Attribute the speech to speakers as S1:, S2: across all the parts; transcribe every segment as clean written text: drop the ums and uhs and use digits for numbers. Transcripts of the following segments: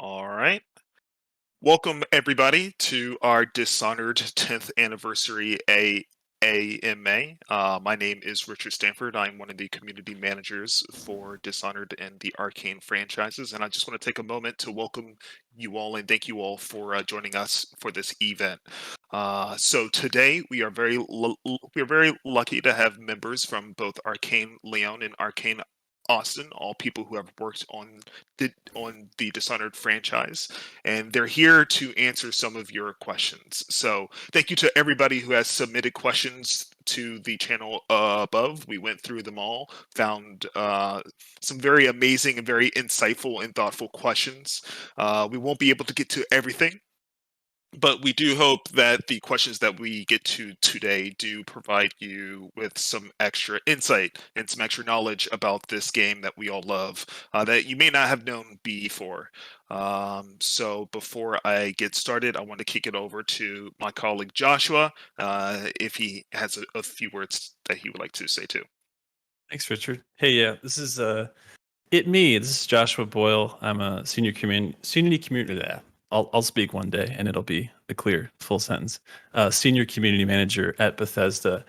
S1: All right. Welcome everybody to our Dishonored 10th anniversary AMA. My name is Richard Stanford. I'm one of the community managers for Dishonored and the Arkane franchises, and I just want to take a moment to welcome you all and thank you all for joining us for this event. So today we are very lucky to have members from both Arkane Lyon and Arkane Austin, all people who have worked on the Dishonored franchise, and they're here to answer some of your questions. So thank you to everybody who has submitted questions to the channel above. We went through them all, found some very amazing and very insightful and thoughtful questions. We won't be able to get to everything, but we do hope that the questions that we get to today do provide you with some extra insight and some extra knowledge about this game that we all love, that you may not have known before. So before I get started, I want to kick it over to my colleague Joshua, if he has a few words that he would like to say too.
S2: Thanks, Richard. Hey, yeah, this is me. This is Joshua Boyle. I'm a senior community. I'll speak one day, and it'll be a clear, full sentence. Senior community manager at Bethesda,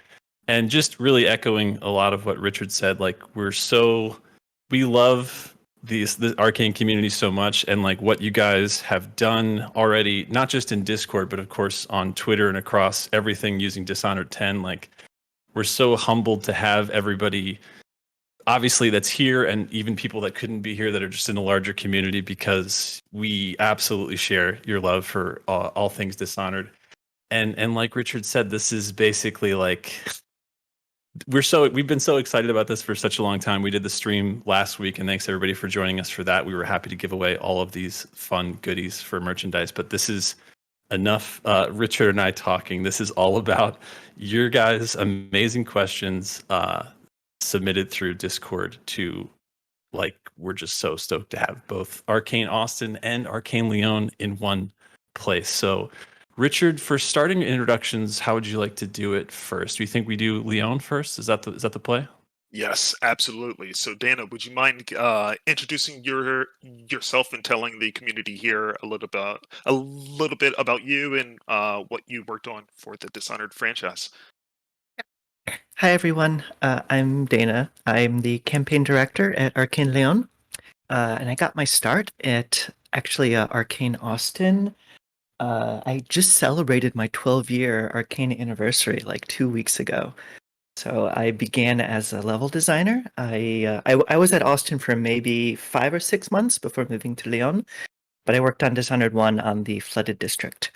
S2: and just really echoing a lot of what Richard said. Like we love the Arkane community so much, and like what you guys have done already, not just in Discord, but of course on Twitter and across everything using Dishonored 10. Like we're so humbled to have everybody obviously that's here, and even people that couldn't be here that are just in a larger community, because we absolutely share your love for all things Dishonored. And like Richard said, this is basically like we've been so excited about this for such a long time. We did the stream last week, and thanks everybody for joining us for that. We were happy to give away all of these fun goodies for merchandise, but this is enough Richard and I talking. This is all about your guys' amazing questions submitted through Discord to, like, we're just so stoked to have both Arkane Austin and Arkane Lyon in one place. So Richard, for starting introductions, how would you like to do it first? Do you think we do Lyon first? Is that the play?
S1: Yes, absolutely. So, Dana, would you mind introducing yourself and telling the community here a little bit about you and what you worked on for the Dishonored franchise?
S3: Hi, everyone. I'm Dana. I'm the campaign director at Arkane Lyon, and I got my start at actually Arkane Austin. I just celebrated my 12-year Arkane anniversary like 2 weeks ago. So I began as a level designer. I was at Austin for maybe 5 or 6 months before moving to Lyon, but I worked on Dishonored 1 on the Flooded District.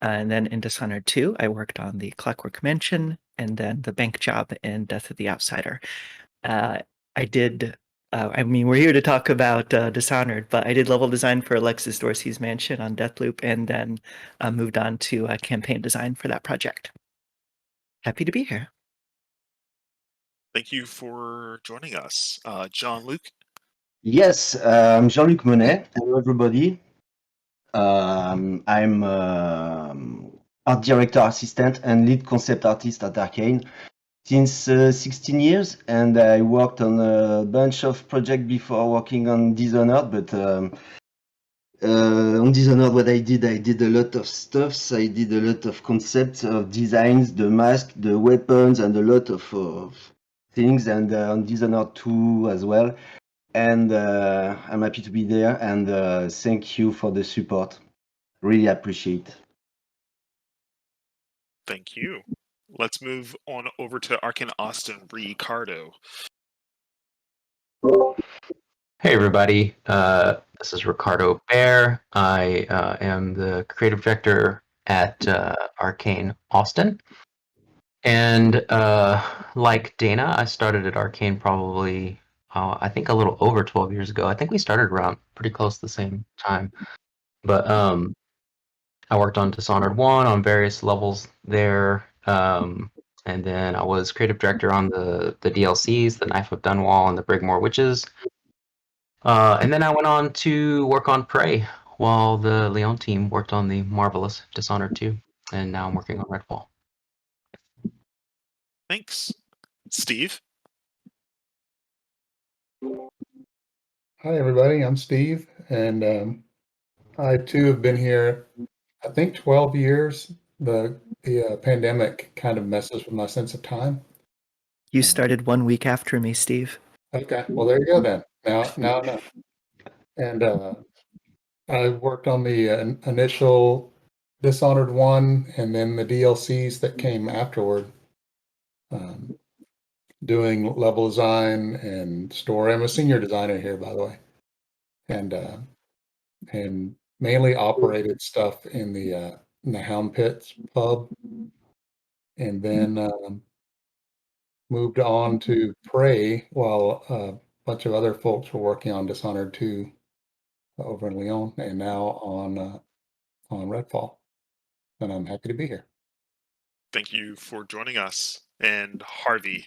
S3: And then in Dishonored 2, I worked on the Clockwork Mansion and then the bank job in Death of the Outsider. I did, I mean, we're here to talk about Dishonored, but I did level design for Alexis Dorsey's mansion on Deathloop, and then moved on to campaign design for that project. Happy to be here.
S1: Thank you for joining us. Jean-Luc?
S4: Yes, I'm Jean-Luc Monnet. Hello, everybody. I'm art director assistant and lead concept artist at Arkane since 16 years, and I worked on a bunch of projects before working on Dishonored, but on Dishonored what I did a lot of stuffs. I did a lot of concepts of designs, the mask, the weapons, and a lot of things, and on Dishonored 2 as well. And I'm happy to be there, and thank you for the support. Really appreciate.
S1: Thank you. Let's move on over to Arkane Austin, Ricardo.
S5: Hey everybody, this is Ricardo Bear. I am the creative director at Arkane Austin. And like Dana, I started at Arkane probably, I think a little over 12 years ago. I think we started around pretty close to the same time. But I worked on Dishonored 1 on various levels there. And then I was creative director on the DLCs, the Knife of Dunwall and the Brigmore Witches. And then I went on to work on Prey while the Lyon team worked on the marvelous Dishonored 2. And now I'm working on Redfall.
S1: Thanks. Steve?
S6: Hi, everybody. I'm Steve, and I too have been here, I think 12 years. The pandemic kind of messes with my sense of time.
S3: You started 1 week after me, Steve.
S6: Okay, well there you go then. Now I know. And I worked on the initial Dishonored 1 and then the DLCs that came afterward, doing level design and story. I'm a senior designer here, by the way, and mainly operated stuff in the Hound Pits pub, and then moved on to Prey while a bunch of other folks were working on Dishonored 2 over in Lyon, and now on Redfall. And I'm happy to be here.
S1: Thank you for joining us. And Harvey.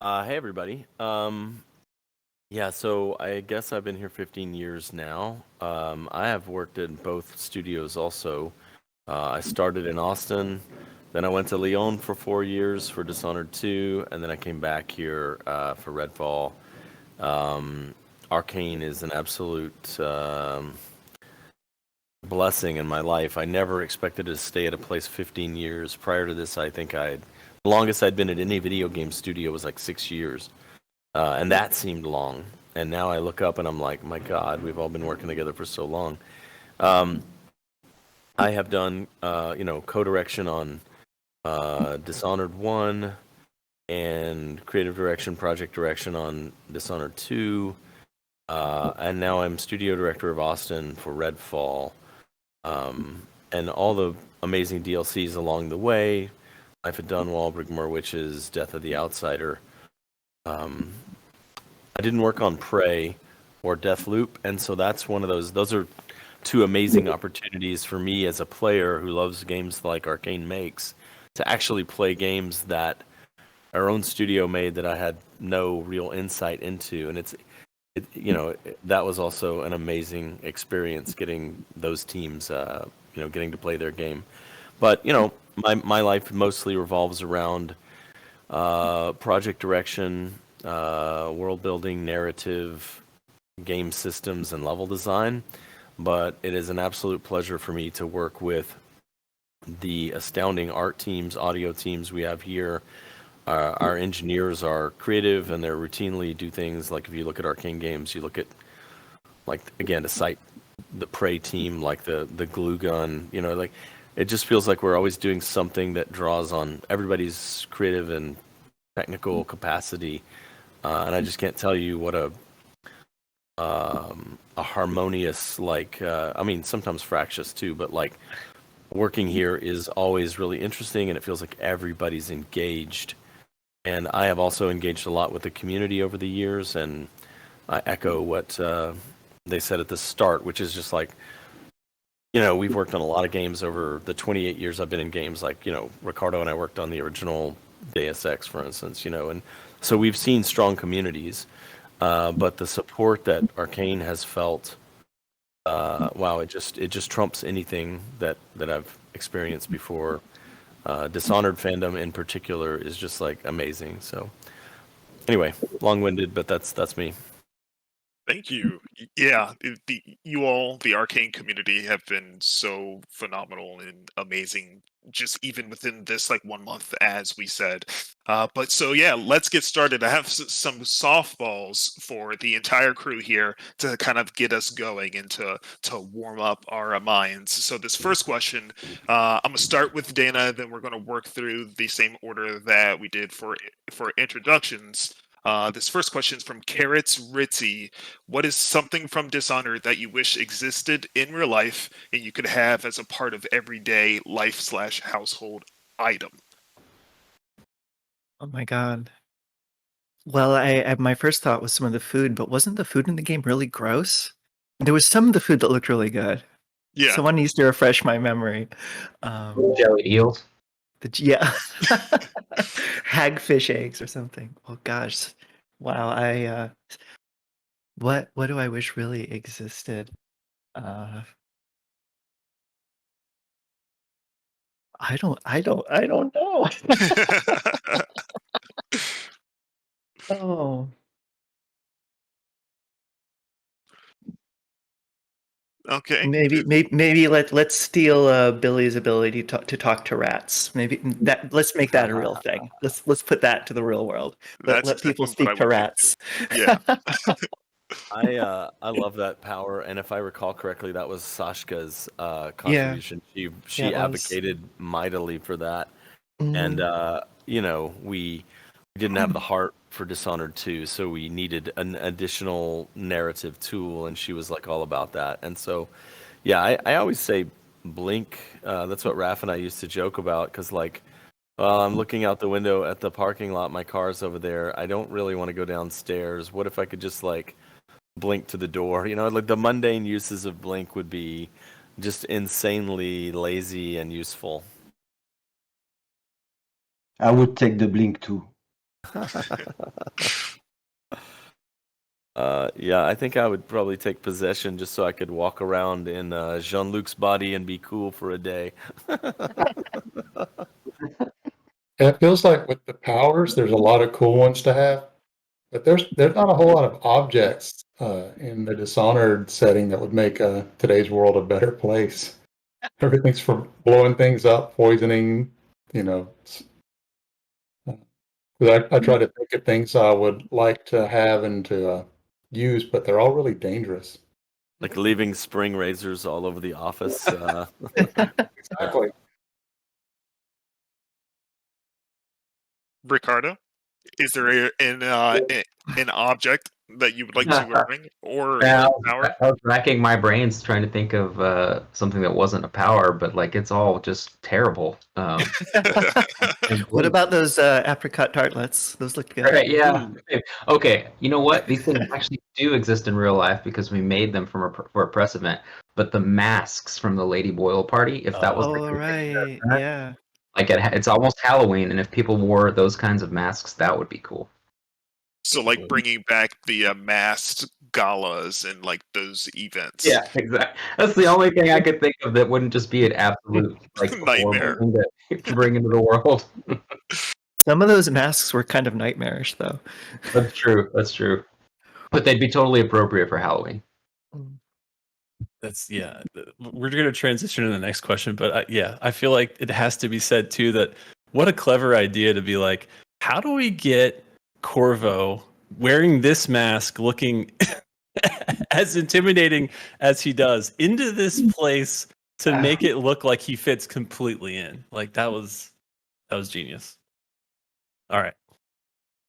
S7: Hey everybody. Yeah, so I guess I've been here 15 years now. I have worked in both studios also. I started in Austin, then I went to Lyon for 4 years for Dishonored 2, and then I came back here for Redfall. Arkane is an absolute blessing in my life. I never expected to stay at a place 15 years. Prior to this, I think the longest I'd been at any video game studio was like 6 years. And that seemed long. And now I look up and I'm like, my God, we've all been working together for so long. I have done, co-direction on Dishonored 1 and creative direction, project direction on Dishonored 2. And now I'm studio director of Austin for Redfall. And all the amazing DLCs along the way. Life at Dunwall, Brigmore Witches, Death of the Outsider. I didn't work on Prey or Deathloop, and so that's one of those are two amazing opportunities for me as a player who loves games like Arkane makes to actually play games that our own studio made that I had no real insight into. And that was also an amazing experience getting those teams, getting to play their game. But, my life mostly revolves around project direction, world building, narrative, game systems, and level design. But it is an absolute pleasure for me to work with the astounding art teams, audio teams we have here. Our engineers are creative, and they routinely do things like, if you look at Arkane games, you look at, like, again, to cite the Prey team, like the glue gun, it just feels like we're always doing something that draws on everybody's creative and technical capacity. And I just can't tell you what a harmonious, sometimes fractious too, but working here is always really interesting, and it feels like everybody's engaged. And I have also engaged a lot with the community over the years, and I echo what they said at the start, which is just we've worked on a lot of games over the 28 years I've been in games. Ricardo and I worked on the original Deus Ex, for instance, and so we've seen strong communities, but the support that Arkane has felt, it just trumps anything that I've experienced before. Dishonored fandom in particular is just amazing. So anyway, long-winded, but that's me.
S1: Thank you. Yeah, you all, the Arkane community, have been so phenomenal and amazing, just even within this 1 month, as we said. But so yeah, let's get started. I have some softballs for the entire crew here to kind of get us going and to warm up our minds. So this first question, I'm gonna start with Dana, then we're gonna work through the same order that we did for introductions. This first question is from Carrots Ritzy. What is something from Dishonored that you wish existed in real life and you could have as a part of everyday life/household item?
S3: Oh my god. Well, I my first thought was some of the food, but wasn't the food in the game really gross? There was some of the food that looked really good.
S1: Yeah.
S3: Someone needs to refresh my memory.
S5: Jelly eels.
S3: Yeah. Hagfish eggs or something. Oh gosh. Wow, what do I wish really existed? I don't know. Oh.
S1: Okay.
S3: Maybe let's steal Billy's ability to talk to rats. Let's make that a real thing. Let's put that to the real world.
S1: That's
S3: Let people
S1: exactly what I
S3: speak to
S1: would do,
S3: rats.
S1: Yeah.
S7: I love that power, and if I recall correctly, that was Sashka's
S3: Yeah.
S7: contribution. She
S3: Yeah, it was.
S7: advocated mightily for that,
S3: Mm.
S7: and we didn't have the heart for Dishonored 2, so we needed an additional narrative tool, and she was like all about that. And so, yeah, I always say blink. That's what Raph and I used to joke about, because like, well, I'm looking out the window at the parking lot, my car's over there. I don't really want to go downstairs. What if I could just like blink to the door? Like the mundane uses of blink would be just insanely lazy and useful.
S4: I would take the blink too.
S7: Yeah, I think I would probably take possession just so I could walk around in Jean-Luc's body and be cool for a day.
S6: It feels like with the powers, there's a lot of cool ones to have, but there's not a whole lot of objects in the Dishonored setting that would make today's world a better place. Everything's from blowing things up, poisoning, you know. 'Cause I try to think of things I would like to have and to use, but they're all really dangerous.
S7: Like leaving spring razors all over the office.
S6: Exactly.
S1: Ricardo, is there an object that you would like to bring or
S5: Yeah,
S1: a power?
S5: I was racking my brains trying to think of something that wasn't a power, but like it's all just terrible.
S3: What about those apricot tartlets? Those look good.
S5: Right, yeah. Okay, you know what? These things actually do exist in real life because we made them for a press event. But the masks from the Lady Boyle party, if that was the
S3: Oh, right. Yeah.
S5: like it's almost Halloween, and if people wore those kinds of masks, that would be cool.
S1: So, like bringing back the masked galas and like those events.
S5: Yeah, exactly. That's the only thing I could think of that wouldn't just be an absolute like
S1: Nightmare.
S5: horrible thing to bring into the world.
S3: Some of those masks were kind of nightmarish, though.
S5: That's true. That's true. But they'd be totally appropriate for Halloween.
S2: We're going to transition to the next question, but I feel like it has to be said too that what a clever idea to be like, how do we get Corvo wearing this mask, looking as intimidating as he does, into this place to make it look like he fits completely in? Like that was genius. All right.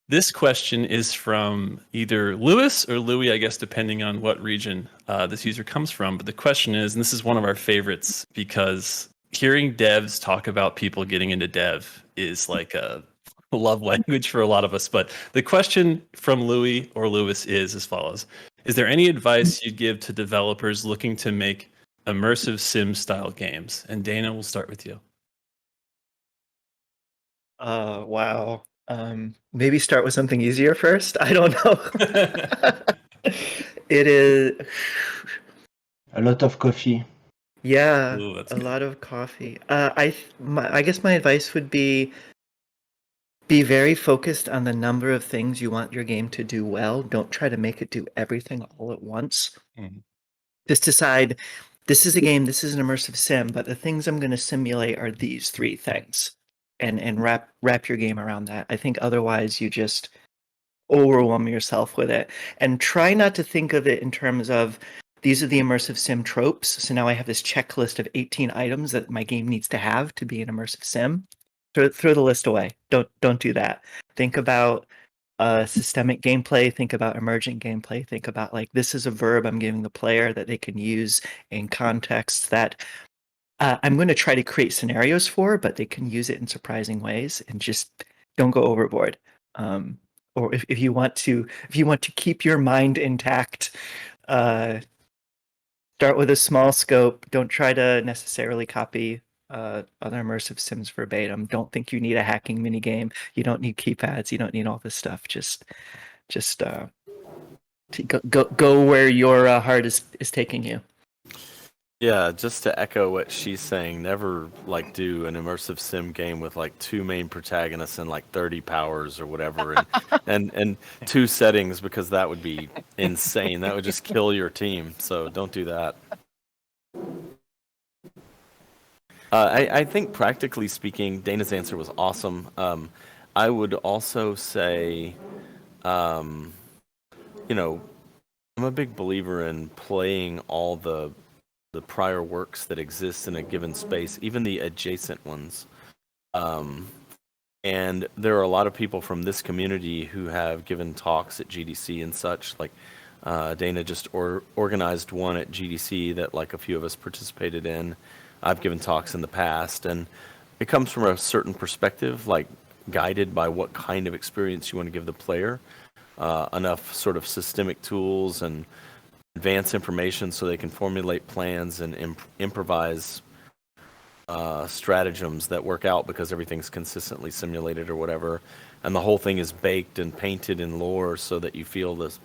S2: This question is from either Lewis or Louis, I guess, depending on what region this user comes from. But the question is, and this is one of our favorites because hearing devs talk about people getting into dev is like a love language for a lot of us. But the question from Louis or Lewis is as follows. Is there any advice you'd give to developers looking to make immersive sim style games? And Dana, we'll start with you.
S3: Wow. Maybe start with something easier first. I don't know. It is
S4: A lot of coffee.
S3: Yeah,
S2: Ooh, that's
S3: a
S2: good.
S3: lot of coffee. I guess my advice would be very focused on the number of things you want your game to do well. Don't try to make it do everything all at once.
S2: Mhm.
S3: Just decide, this is a game, this is an immersive sim, but the things I'm going to simulate are these three things, and wrap your game around that. I think otherwise you just overwhelm yourself with it, and try not to think of it in terms of these are the immersive sim tropes. So now I have this checklist of 18 items that my game needs to have to be an immersive sim. Throw the list away. Don't do that. Think about systemic gameplay. Think about emergent gameplay. Think about like, this is a verb I'm giving the player that they can use in contexts that I'm going to try to create scenarios for, but they can use it in surprising ways, and just don't go overboard. Or if you want to keep your mind intact, start with a small scope. Don't try to necessarily copy other immersive sims verbatim. Don't think you need a hacking minigame. You don't need keypads. You don't need all this stuff. Just go where your heart is taking you.
S7: Yeah, just to echo what she's saying, never like do an immersive sim game with like two main protagonists and like 30 powers or whatever, and two settings, because that would be insane. That would just kill your team. So don't do that. I think practically speaking, Dana's answer was awesome. I would also say, um, you know, I'm a big believer in playing all the prior works that exist in a given space, even the adjacent ones. Um, and there are a lot of people from this community who have given talks at GDC and such. Like Dana just organized one at GDC that like a few of us participated in. I've given talks in the past, and it comes from a certain perspective, like guided by what kind of experience you want to give the player. Enough sort of systemic tools and advance information so they can formulate plans and improvise stratagems that work out because everything's consistently simulated or whatever, and the whole thing is baked and painted in lore so that you feel this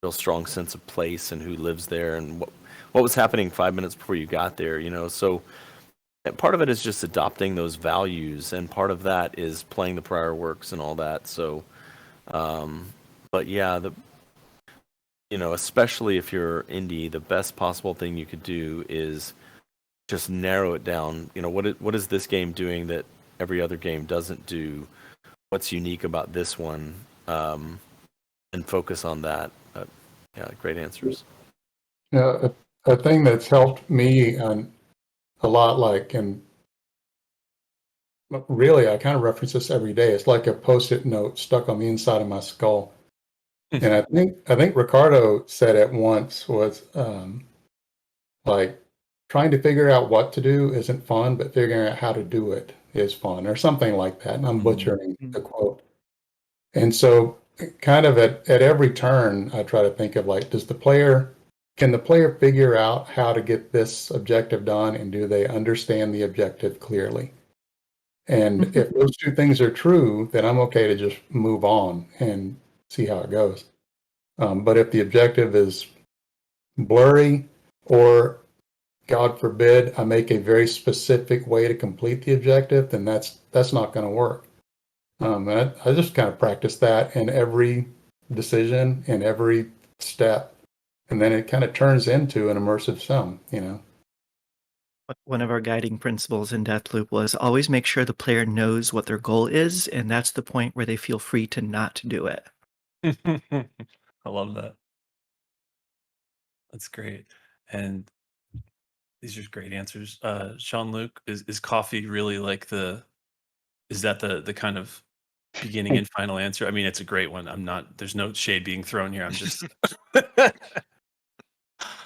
S7: real strong sense of place and who lives there and what was happening 5 minutes before you got there, you know. So part of it is just adopting those values, and part of that is playing the prior works and all that. So, but yeah, especially if you're indie, the best possible thing you could do is just narrow it down. What is this game doing that every other game doesn't do? What's unique about this one? And focus on that. Yeah, great answers.
S6: Yeah, a thing that's helped me a lot, like, and really, I kind of reference this every day. It's like a post-it note stuck on the inside of my skull. And I think Ricardo said it once was like trying to figure out what to do isn't fun, but figuring out how to do it is fun, or something like that. And I'm butchering the quote. And so kind of at every turn, I try to think of like, can the player figure out how to get this objective done, and do they understand the objective clearly? And if those two things are true, then I'm okay to just move on and see how it goes. But if the objective is blurry, or God forbid, I make a very specific way to complete the objective, then that's not going to work. And I just kind of practice that in every decision, in every step, and then it kind of turns into an immersive sim,
S3: One of our guiding principles in Deathloop was always make sure the player knows what their goal is, and that's the point where they feel free to not do it.
S2: I love that. That's great. And these are great answers. Jean-Luc, is coffee really like is that the kind of beginning and final answer? I mean, it's a great one. There's no shade being thrown here. I'm just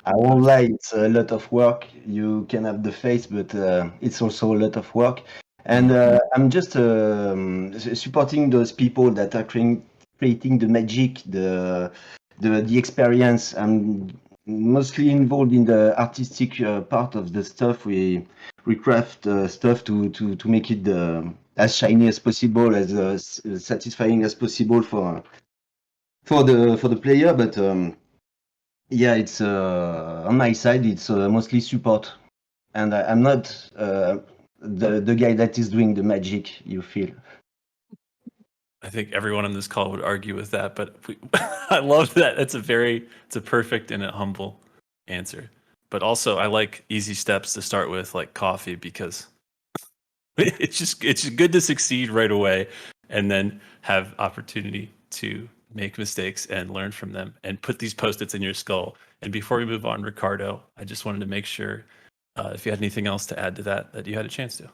S4: I won't lie, it's a lot of work. You can have the face, but it's also a lot of work. And I'm just supporting those people that are creating the magic, the experience. I'm mostly involved in the artistic part of the stuff. We craft stuff to make it as shiny as possible, as satisfying as possible for the player. But yeah, it's on my side. It's mostly support, and I'm not the guy that is doing the magic. You feel.
S2: I think everyone on this call would argue with that, but I love that. It's a perfect and a humble answer. But also, I like easy steps to start with, like coffee, because it's just good to succeed right away, and then have opportunity to make mistakes and learn from them, and put these post-its in your skull. And before we move on, Ricardo, I just wanted to make sure if you had anything else to add to that you had a chance to.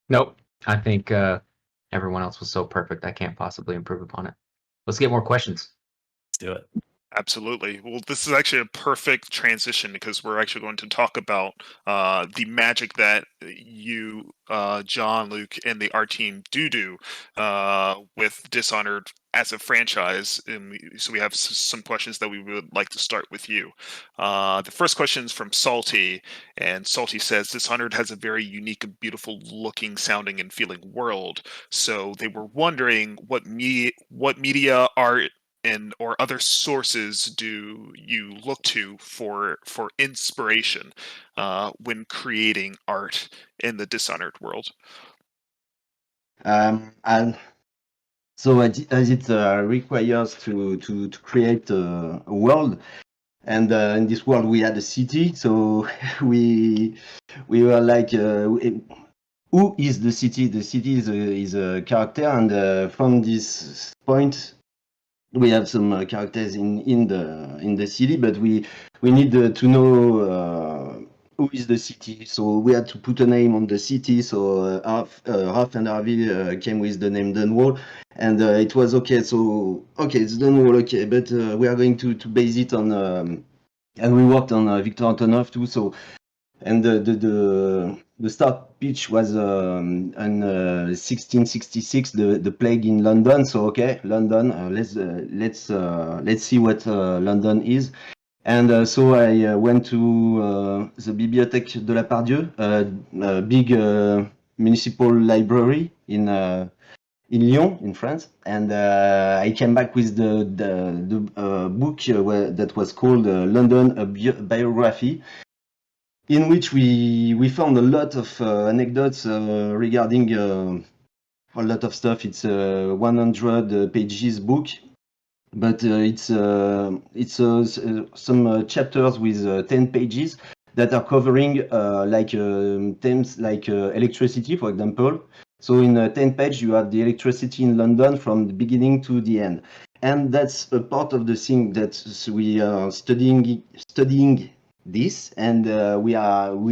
S5: Nope. I think everyone else was so perfect. I can't possibly improve upon it. Let's get more questions.
S2: Let's do it.
S1: Absolutely. Well, this is actually a perfect transition because we're actually going to talk about the magic that you, Jean-Luc, and our team do with Dishonored as a franchise. So we have some questions that we would like to start with you. The first question is from Salty, and Salty says, Dishonored has a very unique and beautiful looking, sounding, and feeling world. So they were wondering what media, art, or other sources do you look to for inspiration when creating art in the Dishonored world?
S4: And so as it requires to create a world, And in this world, we had a city, so we were like, who is the city? The city is a character, and from this point, we have some characters in the city, but we need to know who is the city. So we had to put a name on the city. So Ralph and Harvey came with the name Dunwall, and it was okay. So okay, it's Dunwall, okay, but we are going to base it on, and we worked on Victor Antonov too. So. And the start pitch was in 1666, the plague in London. So okay, London. Let's see what London is. And so I went to the Bibliothèque de la Pardieu, a big municipal library in Lyon, in France, and I came back with the book that was called London, a biography, in which we found a lot of anecdotes regarding a lot of stuff. It's a 100 pages book, but it's some chapters with 10 pages that are covering themes like electricity, for example. So in 10 pages, you have the electricity in London from the beginning to the end. And that's a part of the thing that we are studying this, and we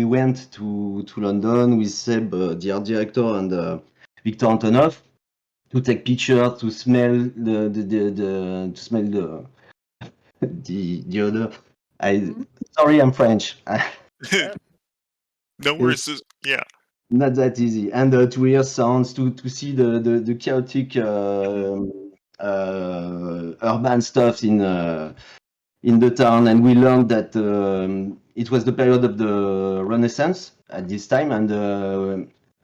S4: went to London with Seb, the art director, and Victor Antonov, to take pictures, to smell the odor. Sorry, I'm French.
S1: No worries. Yeah.
S4: Not that easy, and to hear sounds, to see the chaotic urban stuff in the town. And we learned that it was the period of the Renaissance at this time, and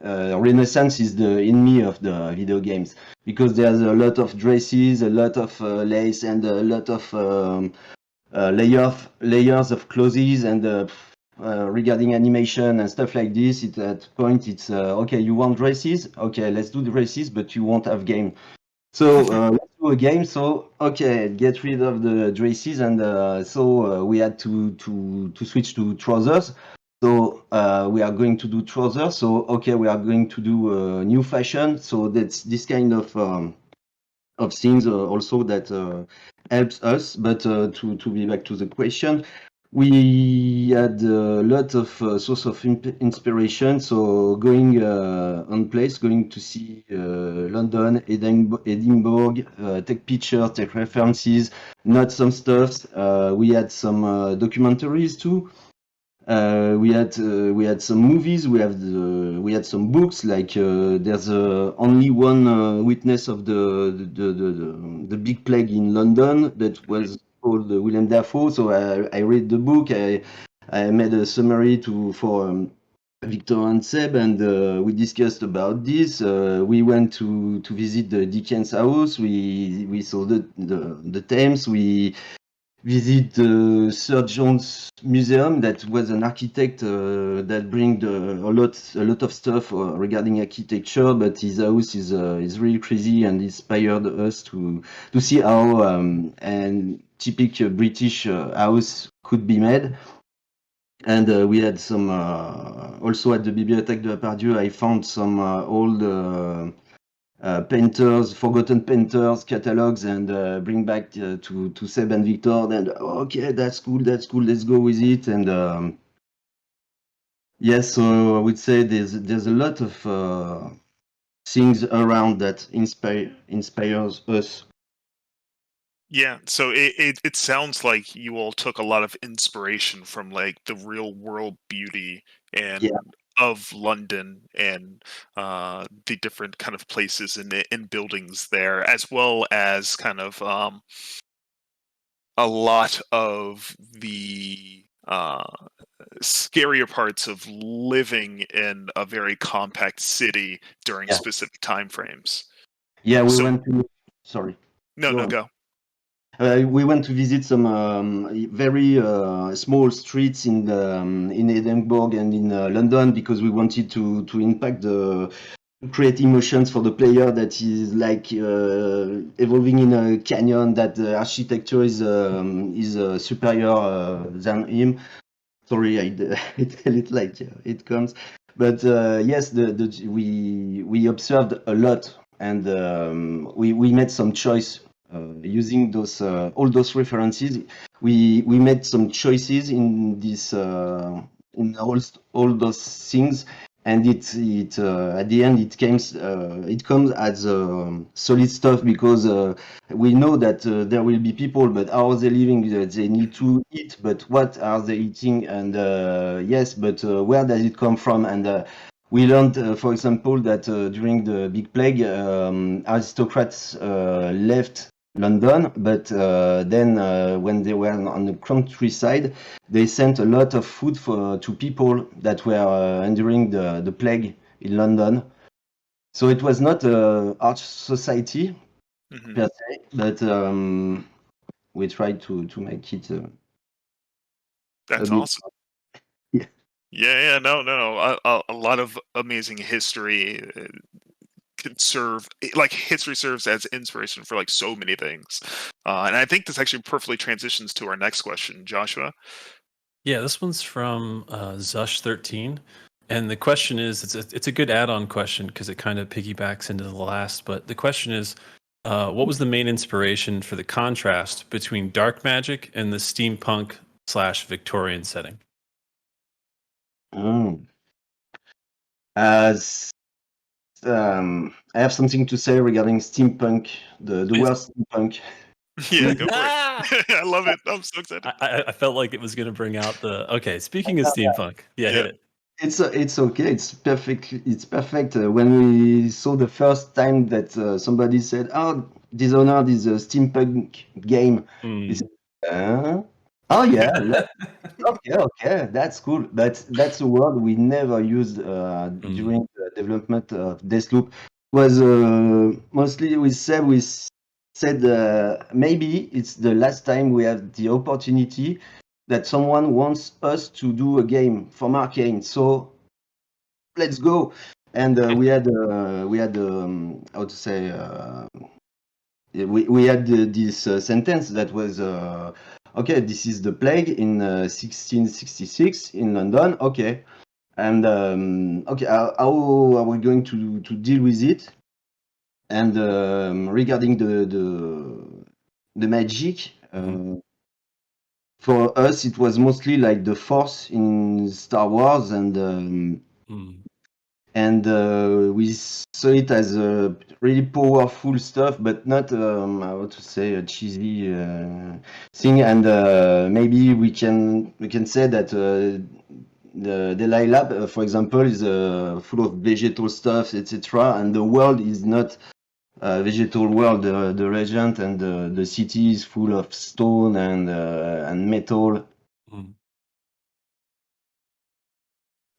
S4: Renaissance is the enemy of the video games, because there's a lot of dresses, a lot of lace, and a lot of layers of clothes, and regarding animation and stuff like this. At that point, it's okay, you want dresses? Okay, let's do dresses, but you won't have game. So let's do a game. So okay, get rid of the dresses, and so we had to switch to trousers. So we are going to do trousers. So okay, we are going to do new fashion. So that's this kind of things also that helps us. But to be back to the question, we had a lot of source of inspiration. So going on place, going to see London, Edinburgh, take pictures, take references, not some stuffs. We had some documentaries too. We had some movies. We had some books. Like there's only one witness of the big plague in London that was called William Dafoe. So I read the book. I made a summary for Victor and Seb, and we discussed about this. We went to visit the Dickens house. We saw the Thames. We visit the Sir John's Museum, that was an architect that bring a lot of stuff regarding architecture, but his house is really crazy and inspired us to see how and typical British house could be made. And we had some also at the Bibliothèque de la Pardieu. I found some old painters, forgotten painters catalogs, and bring back to Seb and Victor. And okay, that's cool, let's go with it. And yes, so I would say there's a lot of things around that inspires us.
S1: Yeah, so it sounds like you all took a lot of inspiration from like the real world beauty and of London, and the different kind of places and buildings there, as well as kind of a lot of the scarier parts of living in a very compact city during specific time frames.
S4: Yeah, we went to. Sorry.
S1: No, go.
S4: We went to visit some very small streets in Edinburgh and in London, because we wanted to impact the create emotions for the player that is like evolving in a canyon, that the architecture is superior than him. Sorry, I tell it like it comes, but yes, we observed a lot, and we made some choice using those all those references. We made some choices in this in all those things, and it at the end it comes as solid stuff, because we know that there will be people, but how are they living? They need to eat, but what are they eating? And yes, but where does it come from? And we learned, for example, that during the big plague, aristocrats left London, but then when they were on the countryside, they sent a lot of food to people that were enduring the plague in London. So it was not a arch society per se, but we tried to make it.
S1: That's
S4: bit,
S1: awesome.
S4: yeah.
S1: Yeah, no. A lot of amazing history can serve, like history serves as inspiration for like so many things. And I think this actually perfectly transitions to our next question, Joshua.
S2: Yeah, this one's from Zush13. And the question is, it's a good add-on question because it kind of piggybacks into the last. But the question is, what was the main inspiration for the contrast between dark magic and the steampunk / Victorian setting?
S4: As I have something to say regarding steampunk, the word steampunk.
S1: Yeah, go for it. I love it. I'm so excited.
S2: I felt like it was going to bring out the. Okay, speaking of steampunk, hit it.
S4: It's okay. It's perfect. It's perfect. When we saw the first time that somebody said, "Oh, Dishonored is a steampunk game," we said, "Oh yeah, okay, that's cool." But that's a word we never used during the development of Deathloop. Was mostly we said maybe it's the last time we have the opportunity that someone wants us to do a game from Arkane, so let's go. And we had how to say we had this sentence that was okay, this is the plague in 1666 in London, okay, and okay, how are we going to deal with it? And regarding the magic, for us, it was mostly like the Force in Star Wars, and we saw it as a really powerful stuff, but not how to say, a cheesy thing. And maybe we can say that the Delilah, for example, is full of vegetal stuff, etc. And the world is not vegetal world. The regent and the city is full of stone and metal.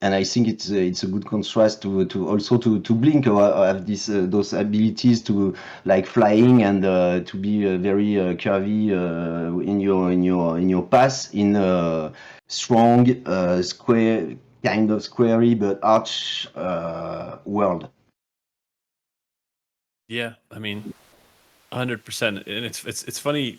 S4: And I think it's a good contrast to also to blink or have this those abilities to like flying and to be very curvy in your path in a strong square, kind of squarey but arch world.
S2: Yeah, I mean, 100%. And it's funny.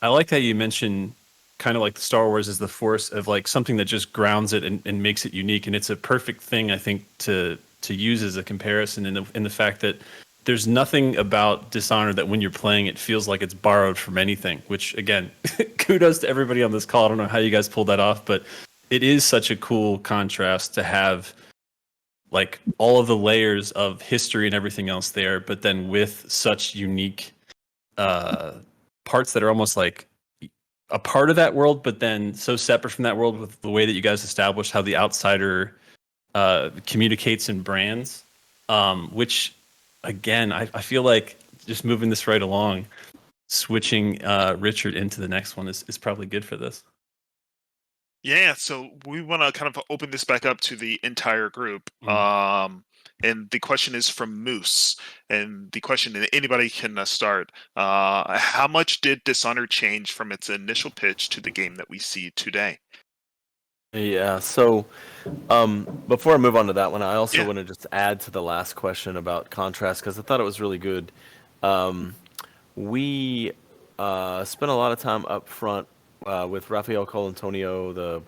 S2: I like how you mention kind of like Star Wars as the Force of like something that just grounds it and makes it unique. And it's a perfect thing, I think, to use as a comparison in the fact that there's nothing about Dishonored that when you're playing it feels like it's borrowed from anything, which again, kudos to everybody on this call. I don't know how you guys pulled that off, but it is such a cool contrast to have like all of the layers of history and everything else there, but then with such unique parts that are almost like a part of that world, but then so separate from that world with the way that you guys established how the outsider communicates and brands, which again, I feel like just moving this right along, switching Richard into the next one is probably good for this.
S1: Yeah, so we want to kind of open this back up to the entire group. And the question is from Moose. And the question, and anybody can start. How much did Dishonored change from its initial pitch to the game that we see today?
S7: Yeah. So, before I move on to that one, I also
S1: Yeah.
S7: want to just add to the last question about contrast because I thought it was really good. We spent a lot of time up front with Rafael Colantonio, the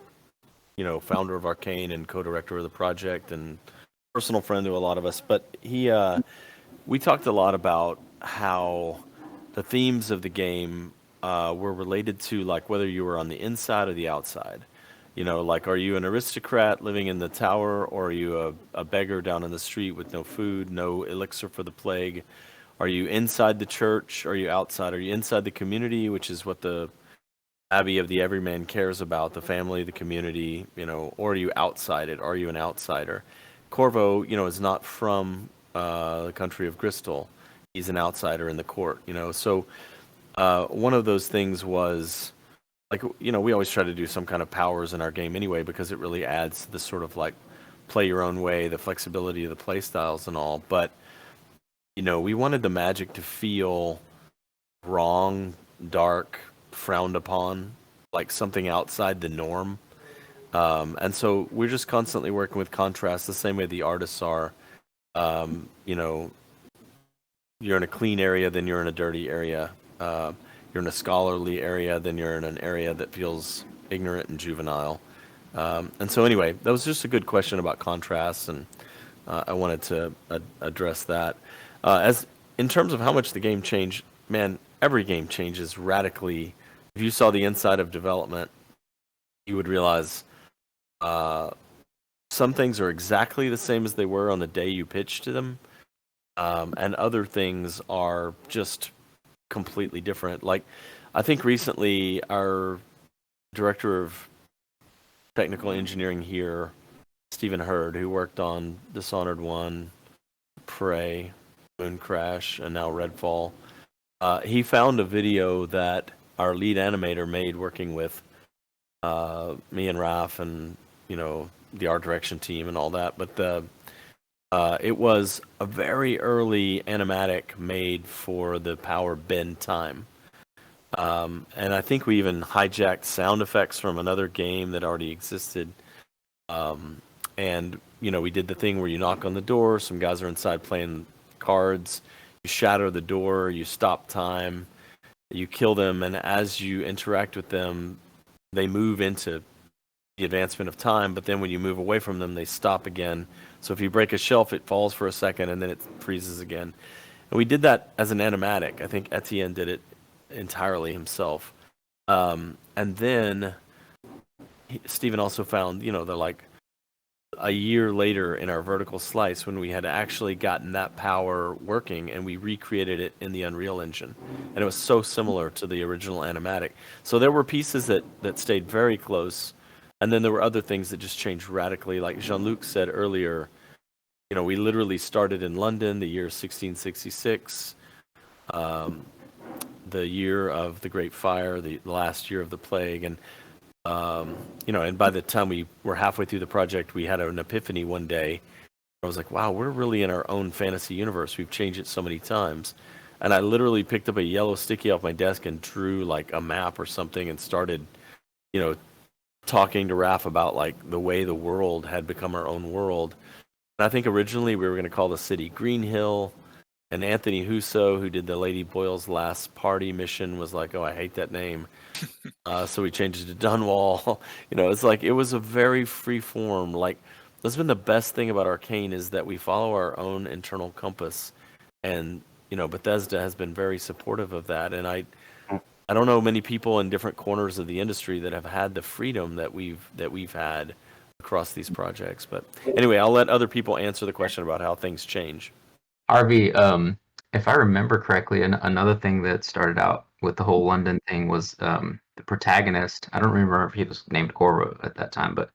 S7: founder of Arkane and co-director of the project and personal friend to a lot of us. But we talked a lot about how the themes of the game were related to like whether you were on the inside or the outside. Like, are you an aristocrat living in the tower, or are you a beggar down in the street with no food, no elixir for the plague? Are you inside the church? Are you outside? Are you inside the community, which is what the Abbey of the Everyman cares about, the family, the community, or are you outside it? Are you an outsider? Corvo, is not from the country of Bristol. He's an outsider in the court, So one of those things was, like, we always try to do some kind of powers in our game anyway, because it really adds to the sort of like play your own way, the flexibility of the play styles and all. But, we wanted the magic to feel wrong, dark, frowned upon, like something outside the norm. And so we're just constantly working with contrast the same way the artists are. You're in a clean area, then you're in a dirty area. You're in a scholarly area, then you're in an area that feels ignorant and juvenile. And so anyway, that was just a good question about contrast, and I wanted to address that. As in terms of how much the game changed, man, every game changes radically. If you saw the inside of development, you would realize some things are exactly the same as they were on the day you pitched to them, and other things are just completely different. Like, I think recently our director of technical engineering here, Stephen Hurd, who worked on Dishonored 1, Prey, Moon Crash, and now Redfall, he found a video that our lead animator made working with me and Raph and the art direction team and all that. But it was a very early animatic made for the power bend time. And I think we even hijacked sound effects from another game that already existed. And we did the thing where you knock on the door, some guys are inside playing cards, you shatter the door, you stop time, you kill them, and as you interact with them, they move into the advancement of time, but then when you move away from them, they stop again. So if you break a shelf, it falls for a second, and then it freezes again. And we did that as an animatic. I think Etienne did it entirely himself. And then Stephen also found, a year later in our vertical slice, when we had actually gotten that power working, and we recreated it in the Unreal Engine. And it was so similar to the original animatic. So there were pieces that stayed very close, and then there were other things that just changed radically. Like Jean-Luc said earlier, we literally started in London, the year 1666, the year of the Great Fire, the last year of the plague, and and by the time we were halfway through the project, we had an epiphany one day. I was like, wow, we're really in our own fantasy universe. We've changed it so many times. And I literally picked up a yellow sticky off my desk and drew like a map or something and started, talking to Raph about like the way the world had become our own world. And I think originally we were going to call the city Green Hill. And Anthony Husso, who did the Lady Boyle's Last Party mission, was like, oh, I hate that name. So we changed it to Dunwall. It's like, it was a very free form. Like, that's been the best thing about Arkane, is that we follow our own internal compass. And, Bethesda has been very supportive of that. And I don't know many people in different corners of the industry that have had the freedom that we've had across these projects. But anyway, I'll let other people answer the question about how things change.
S5: Harvey, if I remember correctly, another thing that started out with the whole London thing was the protagonist. I don't remember if he was named Corvo at that time, but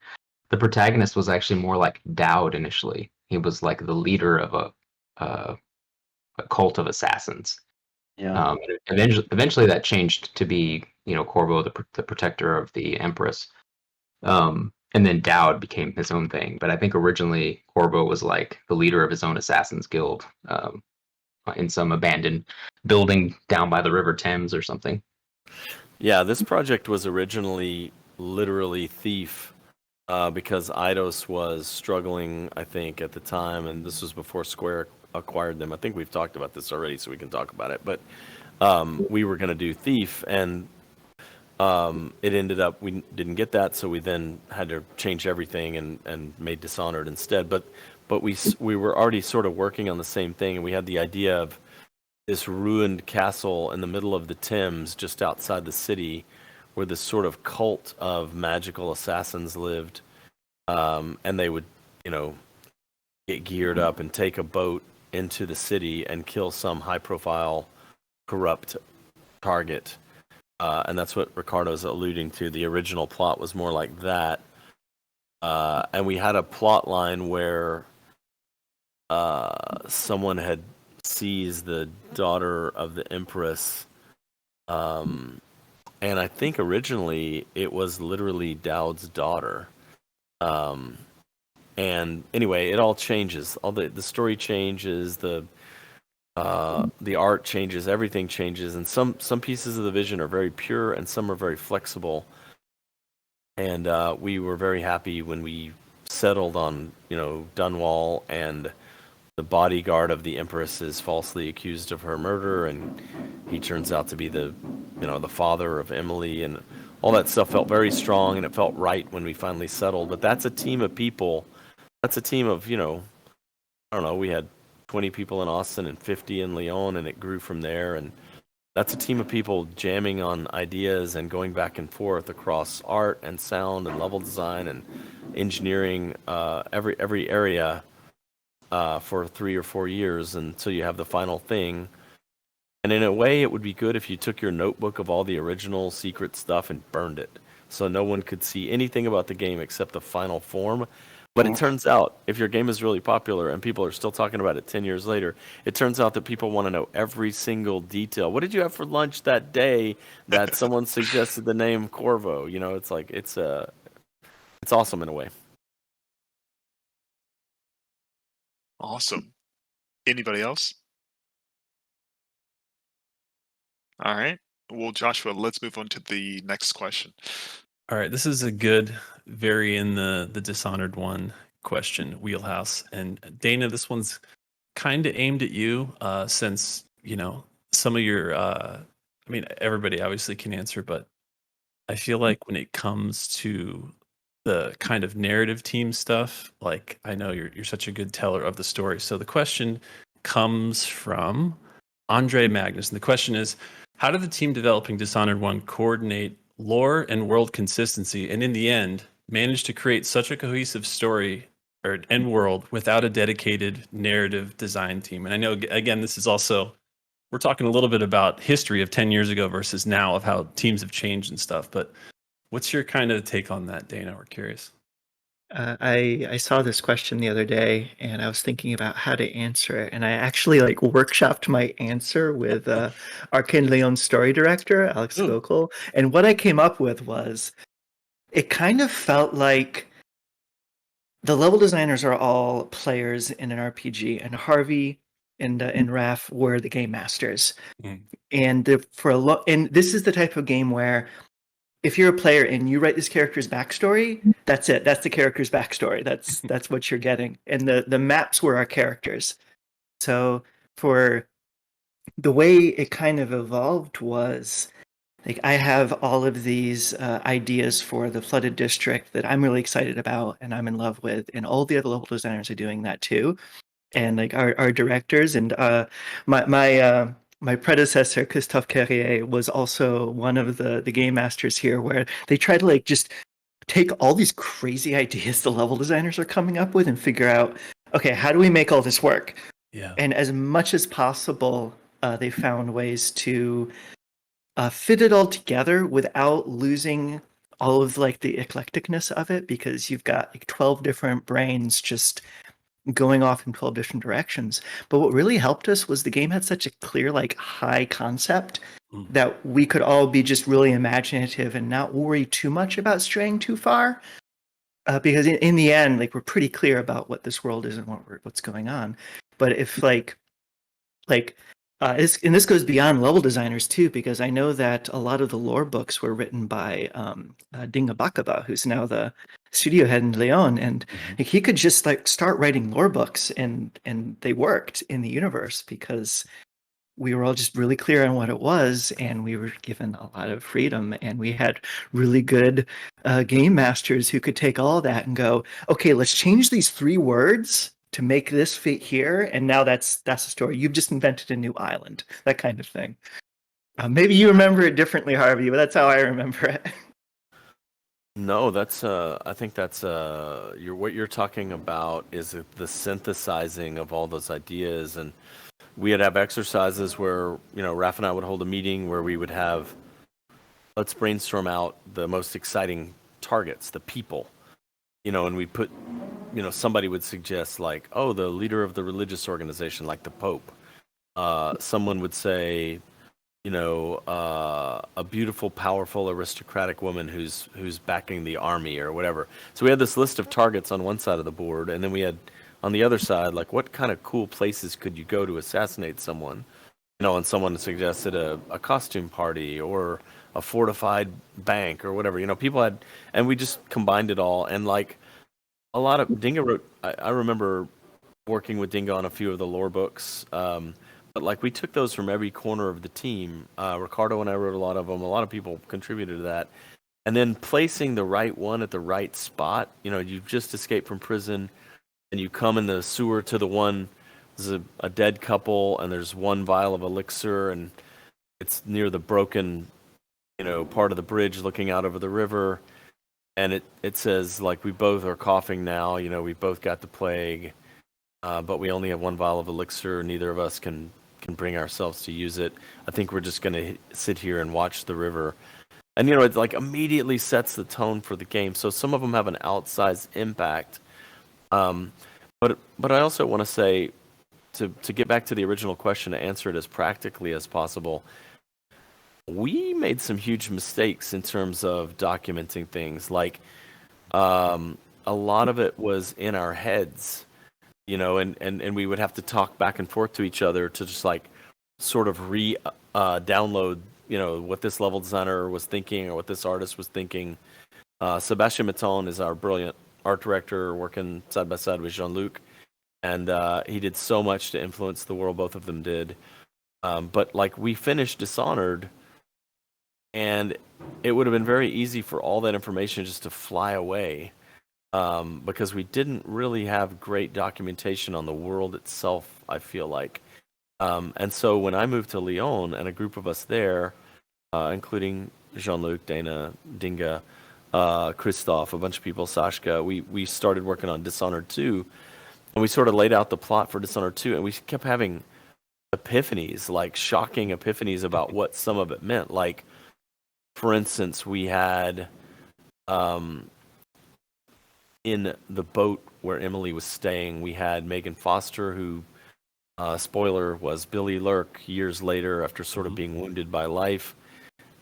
S5: the protagonist was actually more like Dowd initially. He was like the leader of a cult of assassins.
S4: Yeah.
S5: Eventually, that changed to be Corvo, the protector of the Empress. And then Dowd became his own thing. But I think originally Corvo was like the leader of his own assassins guild in some abandoned building down by the River Thames or something.
S7: Yeah, this project was originally literally Thief because Eidos was struggling, I think, at the time, and this was before Square acquired them. I think we've talked about this already, so we can talk about it. But we were going to do Thief, and it ended up we didn't get that, so we then had to change everything and made Dishonored instead. But we were already sort of working on the same thing, and we had the idea of this ruined castle in the middle of the Thames, just outside the city, where this sort of cult of magical assassins lived, and they would, get geared up and take a boat into the city and kill some high-profile, corrupt target. And that's what Ricardo's alluding to. The original plot was more like that. And we had a plot line where someone had seized the daughter of the Empress. And I think originally it was literally Dowd's daughter. And anyway, it all changes. All the story changes, the art changes, everything changes, and some pieces of the vision are very pure and some are very flexible. And we were very happy when we settled on, Dunwall, and the bodyguard of the Empress is falsely accused of her murder, and he turns out to be the father of Emily, and all that stuff felt very strong, and it felt right when we finally settled. But that's a team of people. That's a team of, I don't know, we had 20 people in Austin and 50 in Lyon, and it grew from there. And that's a team of people jamming on ideas and going back and forth across art and sound and level design and engineering, every area for 3 or 4 years until you have the final thing. And in a way, it would be good if you took your notebook of all the original secret stuff and burned it, so no one could see anything about the game except the final form. But it turns out, if your game is really popular and people are still talking about it 10 years later, it turns out that people want to know every single detail. What did you have for lunch that day that someone suggested the name Corvo? It's like, it's awesome in a way.
S1: Awesome. Anybody else? All right. Well, Joshua, let's move on to the next question.
S2: All right, this is a good, very in the Dishonored one question wheelhouse. And Dana, this one's kind of aimed at you, since some of your. Everybody obviously can answer, but I feel like when it comes to the kind of narrative team stuff, like I know you're such a good teller of the story. So the question comes from Andre Magnus, and the question is, how did the team developing Dishonored 1 coordinate lore and world consistency, and in the end managed to create such a cohesive story and world without a dedicated narrative design team? And I know, again, this is also, we're talking a little bit about history of 10 years ago versus now, of how teams have changed and stuff, but what's your kind of take on that, Dana? We're curious.
S3: I saw this question the other day, and I was thinking about how to answer it, and I actually workshopped my answer with Arkane Lyon's story director, Alex Gokul, and what I came up with was, it kind of felt like the level designers are all players in an RPG, and Harvey and Raph were the game masters. And and this is the type of game where, if you're a player and you write this character's backstory, that's it. That's the character's backstory. That's what you're getting. And the maps were our characters. So for the way it kind of evolved was, I have all of these ideas for the flooded district that I'm really excited about and I'm in love with, and all the other level designers are doing that too. And our directors and my predecessor, Christophe Carrier, was also one of the game masters here, where they try to just take all these crazy ideas the level designers are coming up with and figure out, okay, how do we make all this work?
S2: Yeah.
S3: And as much as possible, they found ways to fit it all together without losing all of the eclecticness of it, because you've got 12 different brains just going off in 12 different directions. But what really helped us was the game had such a clear, high concept that we could all be just really imaginative and not worry too much about straying too far. Because in the end, we're pretty clear about what this world is and what's going on. But if and this goes beyond level designers too, because I know that a lot of the lore books were written by Dinga Bakaba, who's now the studio head in Lyon, and he could just like start writing lore books, and they worked in the universe because we were all just really clear on what it was, and we were given a lot of freedom, and we had really good game masters who could take all that and go, okay, let's change these 3 words to make this fit here, and now that's the story. You've just invented a new island, that kind of thing. Maybe you remember it differently, Harvey, but that's how I remember it.
S7: No, that's I think that's what you're talking about is the synthesizing of all those ideas. And we'd have exercises where, Raph and I would hold a meeting where we would have, let's brainstorm out the most exciting targets, the people, and we put, somebody would suggest like, oh, the leader of the religious organization, like the Pope. Someone would say, a beautiful, powerful, aristocratic woman who's backing the army or whatever. So we had this list of targets on one side of the board, and then we had on the other side, like, what kind of cool places could you go to assassinate someone? And someone suggested a costume party or a fortified bank or whatever. People had, and we just combined it all. And like a lot of Dinga wrote, I remember working with Dinga on a few of the lore books. But like we took those from every corner of the team. Ricardo and I wrote a lot of them. A lot of people contributed to that. And then placing the right one at the right spot. You've just escaped from prison and you come in the sewer to the one, there's a dead couple and there's one vial of elixir and it's near the broken, part of the bridge looking out over the river. And it says like, we both are coughing now. We both got the plague, but we only have one vial of elixir. Neither of us can bring ourselves to use it. I think we're just going to sit here and watch the river. And, it like immediately sets the tone for the game. So some of them have an outsized impact. But I also want to say, to get back to the original question, to answer it as practically as possible, we made some huge mistakes in terms of documenting things. Like, a lot of it was in our heads. And we would have to talk back and forth to each other to just like sort of download, what this level designer was thinking or what this artist was thinking. Sebastian Maton is our brilliant art director working side by side with Jean-Luc. And he did so much to influence the world, both of them did. But like we finished Dishonored and it would have been very easy for all that information just to fly away. Because we didn't really have great documentation on the world itself, I feel like. And so when I moved to Lyon and a group of us there, including Jean-Luc, Dana, Dinga, Christophe, a bunch of people, Sashka, we started working on Dishonored 2, and we sort of laid out the plot for Dishonored 2, and we kept having epiphanies, like shocking epiphanies about what some of it meant. Like, for instance, we had... in the boat where Emily was staying, we had Megan Foster, who, spoiler, was Billy Lurk years later after sort of being wounded by life.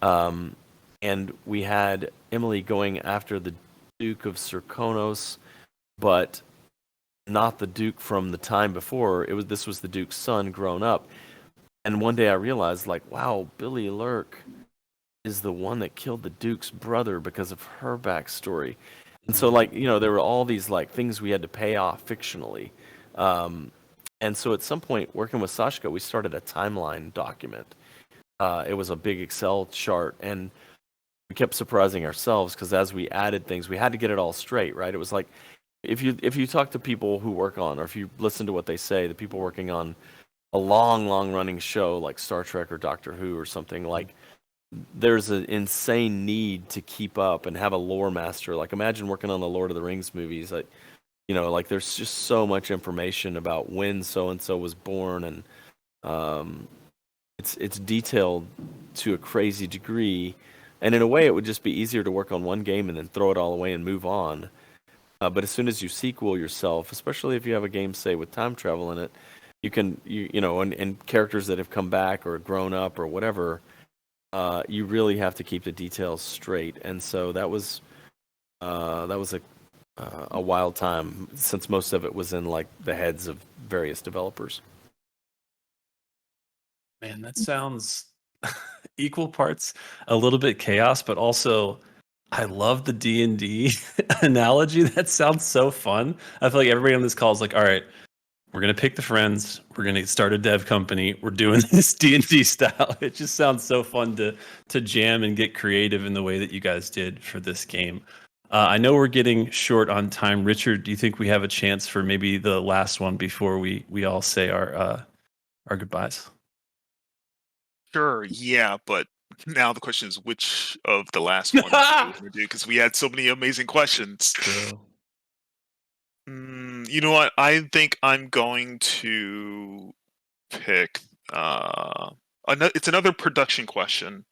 S7: And we had Emily going after the Duke of Serkonos, but not the Duke from the time before. This was the Duke's son grown up. And one day I realized, like, wow, Billy Lurk is the one that killed the Duke's brother because of her backstory. And so, like, there were all these, like, things we had to pay off fictionally. And so at some point, working with Sashka, we started a timeline document. It was a big Excel chart, and we kept surprising ourselves because as we added things, we had to get it all straight, right? It was like, if you talk to people who work on, or if you listen to what they say, the people working on a long running show like Star Trek or Doctor Who or something, like, there's an insane need to keep up and have a lore master. Like, imagine working on the Lord of the Rings movies. Like, like there's just so much information about when so-and-so was born, and it's detailed to a crazy degree. And in a way, it would just be easier to work on one game and then throw it all away and move on. But as soon as you sequel yourself, especially if you have a game, say, with time travel in it, you can, and characters that have come back or grown up or whatever, you really have to keep the details straight. And so that was a wild time, since most of it was in like the heads of various developers.
S2: Man, that sounds equal parts a little bit chaos, but also I love the D&D analogy. That sounds so fun. I feel like everybody on this call is like, all right, we're going to pick the friends. We're going to start a dev company. We're doing this D&D style. It just sounds so fun to jam and get creative in the way that you guys did for this game. I know we're getting short on time. Richard, do you think we have a chance for maybe the last one before we all say our goodbyes?
S1: Sure, yeah, but now the question is which of the last ones are we going to do? Because we had so many amazing questions.
S2: True.
S1: You know what? I think I'm going to pick. It's another production question,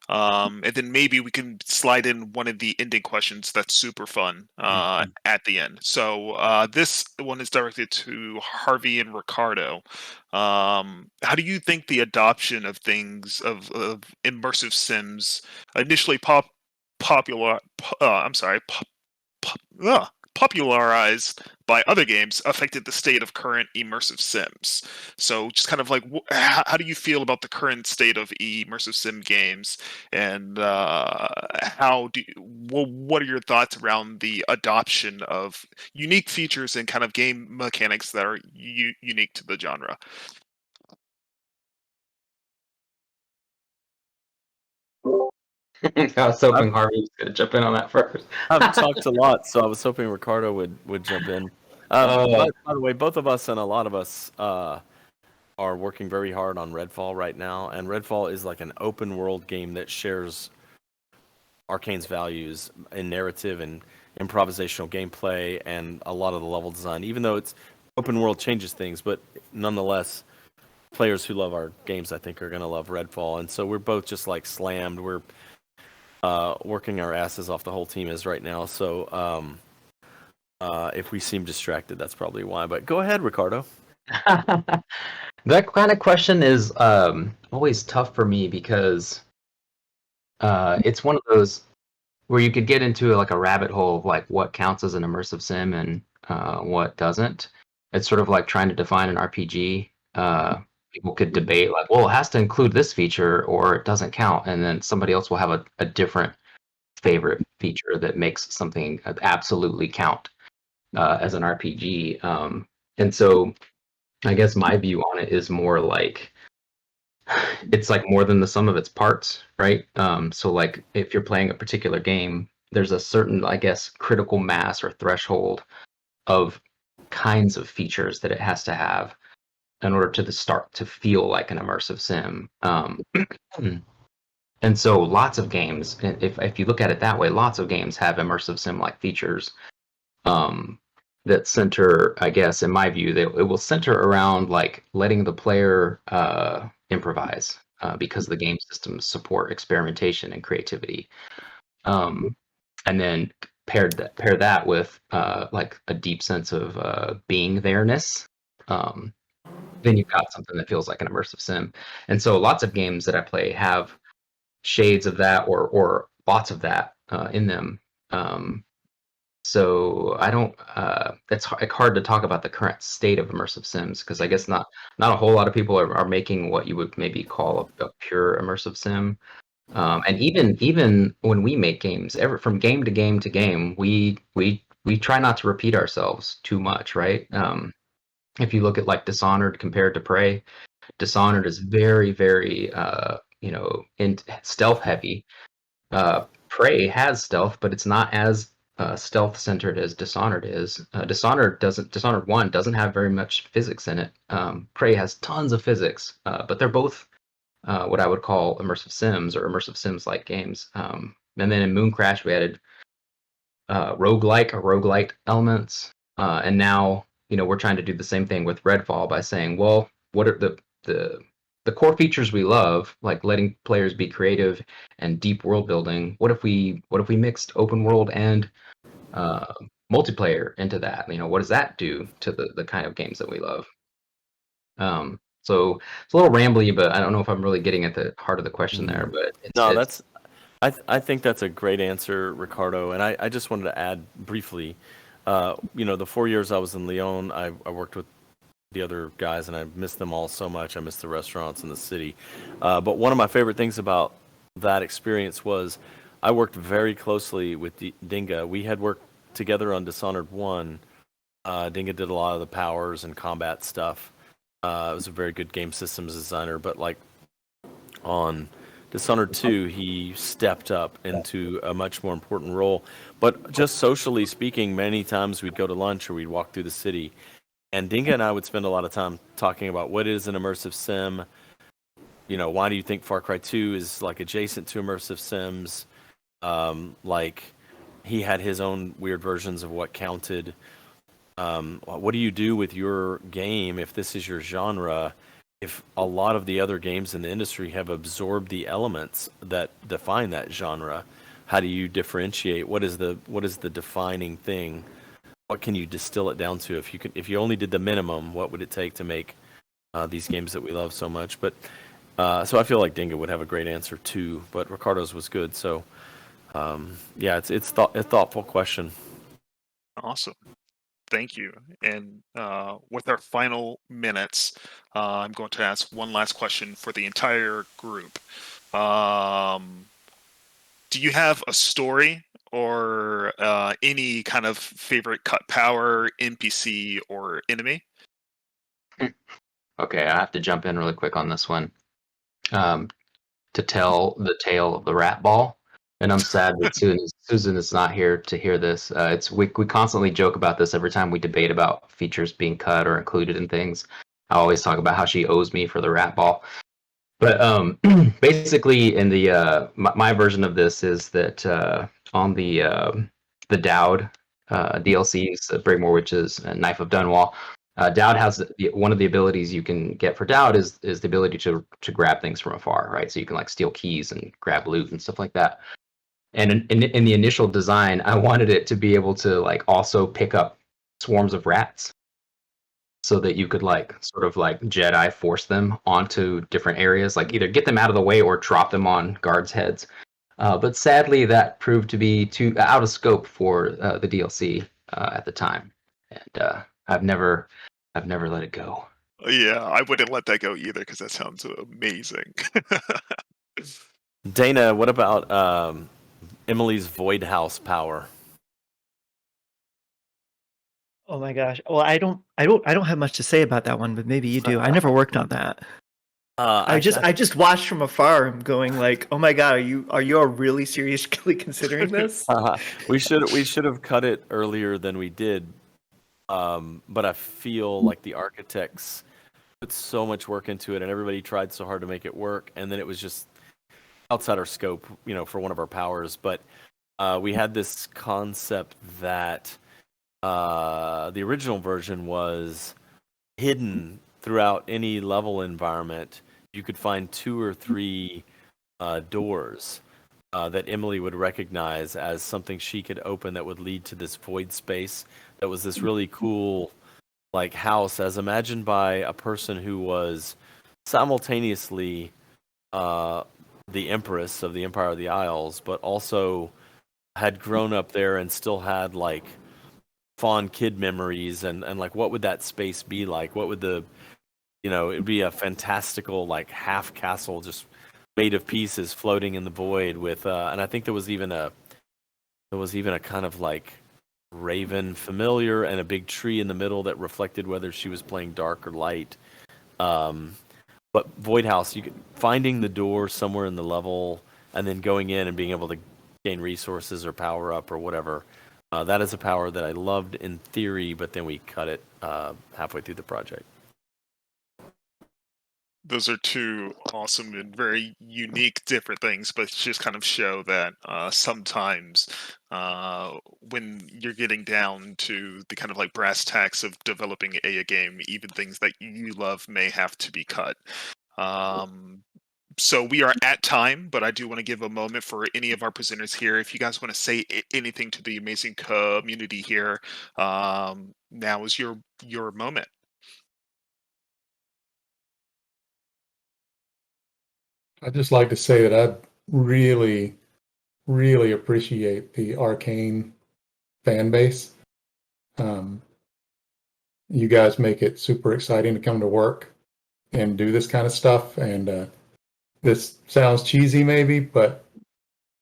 S1: and then maybe we can slide in one of the ending questions that's super fun at the end. So this one is directed to Harvey and Ricardo. How do you think the adoption of things of immersive sims initially popularized by other games affected the state of current immersive sims? So just kind of like, how do you feel about the current state of immersive sim games, and what are your thoughts around the adoption of unique features and kind of game mechanics that are unique to the genre?
S5: I was hoping Harvey was going to jump in on that first.
S7: I've talked a lot, so I was hoping Ricardo would jump in. By the way, both of us and a lot of us are working very hard on Redfall right now, and Redfall is like an open world game that shares Arkane's values in narrative and improvisational gameplay and a lot of the level design. Even though it's open world changes things, but nonetheless, players who love our games, I think, are going to love Redfall. And so we're both just like slammed. We're working our asses off, the whole team is right now. So if we seem distracted, that's probably why. But go ahead, Ricardo.
S5: That kind of question is always tough for me because it's one of those where you could get into like a rabbit hole of like what counts as an immersive sim and what doesn't. It's sort of like trying to define an RPG. People could debate like, well, it has to include this feature or it doesn't count, and then somebody else will have a different favorite feature that makes something absolutely count as an RPG. And so I guess my view on it is more like it's like more than the sum of its parts, right? So like if you're playing a particular game, there's a certain, I guess, critical mass or threshold of kinds of features that it has to have in order to start to feel like an immersive sim. And so lots of games, if you look at it that way, lots of games have immersive sim-like features that center, I guess, in my view, it will center around like letting the player improvise because the game systems support experimentation and creativity. And then pair that with like a deep sense of being there-ness. Then you've got something that feels like an immersive sim. And so lots of games that I play have shades of that or lots of that in them. So I don't. It's hard to talk about the current state of immersive sims because I guess not a whole lot of people are making what you would maybe call a pure immersive sim. And even when we make games, from game to game to game, we try not to repeat ourselves too much, right? If you look at like Dishonored compared to Prey, Dishonored is very, very stealth heavy. Prey has stealth, but it's not as stealth centered as Dishonored is. Dishonored 1 doesn't have very much physics in it. Prey has tons of physics, but they're both what I would call immersive sims or immersive sims like games. And then in Mooncrash we added roguelike or roguelite elements, and now we're trying to do the same thing with Redfall by saying, well, what are the core features we love, like letting players be creative and deep world building? What if we mixed open world and multiplayer into that? What does that do to the kind of games that we love? So it's a little rambly, but I don't know if I'm really getting at the heart of the question there. But
S7: I think that's a great answer, Ricardo. And I just wanted to add briefly, the 4 years I was in Lyon, I worked with the other guys, and I miss them all so much. I miss the restaurants in the city. But one of my favorite things about that experience was I worked very closely with Dinga. We had worked together on Dishonored 1. Dinga did a lot of the powers and combat stuff. It was a very good game systems designer, but like on Dishonored 2, he stepped up into a much more important role. But just socially speaking, many times we'd go to lunch or we'd walk through the city, and Dinga and I would spend a lot of time talking about what is an immersive sim. You know, why do you think Far Cry 2 is like adjacent to immersive sims? Like he had his own weird versions of what counted. What do you do with your game if this is your genre? If a lot of the other games in the industry have absorbed the elements that define that genre, how do you differentiate? What is the defining thing? What can you distill it down to? If you only did the minimum, what would it take to make these games that we love so much? But so I feel like Dinga would have a great answer too. But Ricardo's was good. So yeah, it's a thoughtful question.
S1: Awesome. Thank you. And with our final minutes, I'm going to ask one last question for the entire group. Do you have a story or any kind of favorite cut power, NPC, or enemy?
S5: Okay, I have to jump in really quick on this one. To tell the tale of the rat ball. And I'm sad that Susan is not here to hear this. We constantly joke about this every time we debate about features being cut or included in things. I always talk about how she owes me for the rat ball. But basically, in the my version of this is that on the Dowd DLCs, Breakmore Witches and Knife of Dunwall, Dowd has one of the abilities you can get for Dowd is the ability to grab things from afar, right? So you can like steal keys and grab loot and stuff like that. And in the initial design, I wanted it to be able to like also pick up swarms of rats, so that you could like sort of like Jedi force them onto different areas, like either get them out of the way or drop them on guards' heads. But sadly, that proved to be too out of scope for the DLC at the time, and I've never let it go.
S1: Yeah, I wouldn't let that go either because that sounds amazing.
S7: Dana, what about Emily's Void House power?
S3: Oh my gosh. Well, I don't have much to say about that one, but maybe you do. I never worked on that. I just watched from afar and going like, "Oh my god, are you all really seriously considering this?"
S7: We should have cut it earlier than we did. But I feel like the architects put so much work into it, and everybody tried so hard to make it work, and then it was just outside our scope, you know, for one of our powers. But we had this concept that the original version was hidden throughout any level environment. You could find 2 or 3 doors that Emily would recognize as something she could open that would lead to this void space that was this really cool like house as imagined by a person who was simultaneously the Empress of the Empire of the Isles, but also had grown up there and still had like fond kid memories and like what would that space be like? What would it'd be a fantastical like half castle just made of pieces floating in the void with and I think there was even a kind of like raven familiar and a big tree in the middle that reflected whether she was playing dark or light. But Void House, finding the door somewhere in the level and then going in and being able to gain resources or power up or whatever. That is a power that I loved in theory, but then we cut it halfway through the project.
S1: Those are 2 awesome and very unique, different things, but just kind of show that sometimes when you're getting down to the kind of like brass tacks of developing a game, even things that you love may have to be cut. So we are at time, but I do want to give a moment for any of our presenters here. If you guys want to say anything to the amazing community here, now is your moment.
S6: I'd just like to say that I really, really appreciate the Arkane fan base. You guys make it super exciting to come to work and do this kind of stuff. And this sounds cheesy maybe, but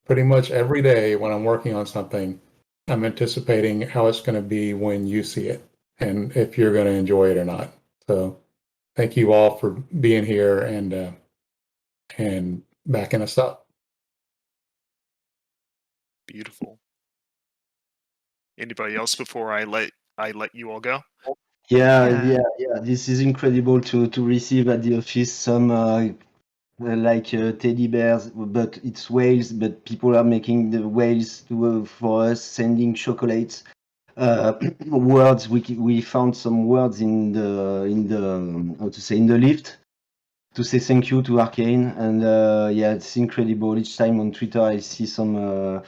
S6: pretty much every day when I'm working on something, I'm anticipating how it's going to be when you see it and if you're going to enjoy it or not. So thank you all for being here and backing us up.
S1: Beautiful. Anybody else before I let you all go?
S4: Yeah. This is incredible to receive at the office some teddy bears, but it's whales. But people are making the whales for us, sending chocolates. Words. We found some words in the how to say, in the lift to say thank you to Arkane, and it's incredible. Each time on Twitter I see some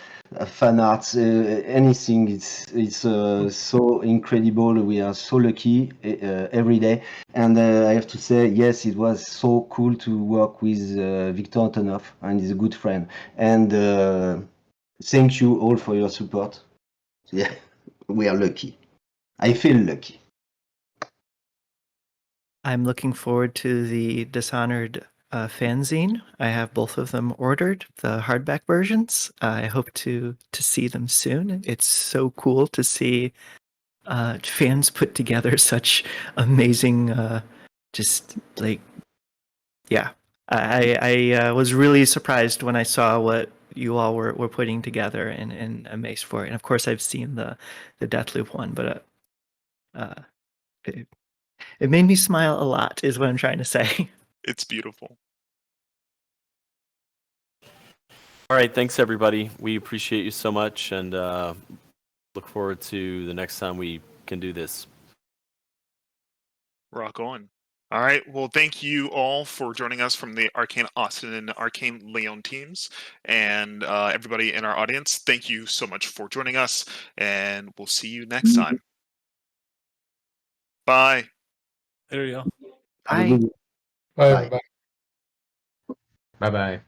S4: fan arts, anything. It's so incredible. We are so lucky every day, and I have to say, yes, it was so cool to work with Victor Antonov, and he's a good friend. And thank you all for your support. Yeah, we are lucky. I feel lucky.
S3: I'm looking forward to the Dishonored fanzine. I have both of them ordered, the hardback versions. I hope to see them soon. It's so cool to see fans put together such amazing, just like, yeah. I was really surprised when I saw what you all were putting together and amazed for it. And of course, I've seen the Deathloop one, but it made me smile a lot, is what I'm trying to say.
S1: It's beautiful.
S7: All right, thanks everybody. We appreciate you so much, and look forward to the next time we can do this.
S1: Rock on. All right. Well, thank you all for joining us from the Arkane Austin and Arkane Lyon teams, and everybody in our audience. Thank you so much for joining us, and we'll see you next time. Bye.
S2: There you go.
S4: Have a good
S3: Bye.
S4: one.
S6: Bye,
S4: Bye.
S6: everybody.
S5: Bye bye.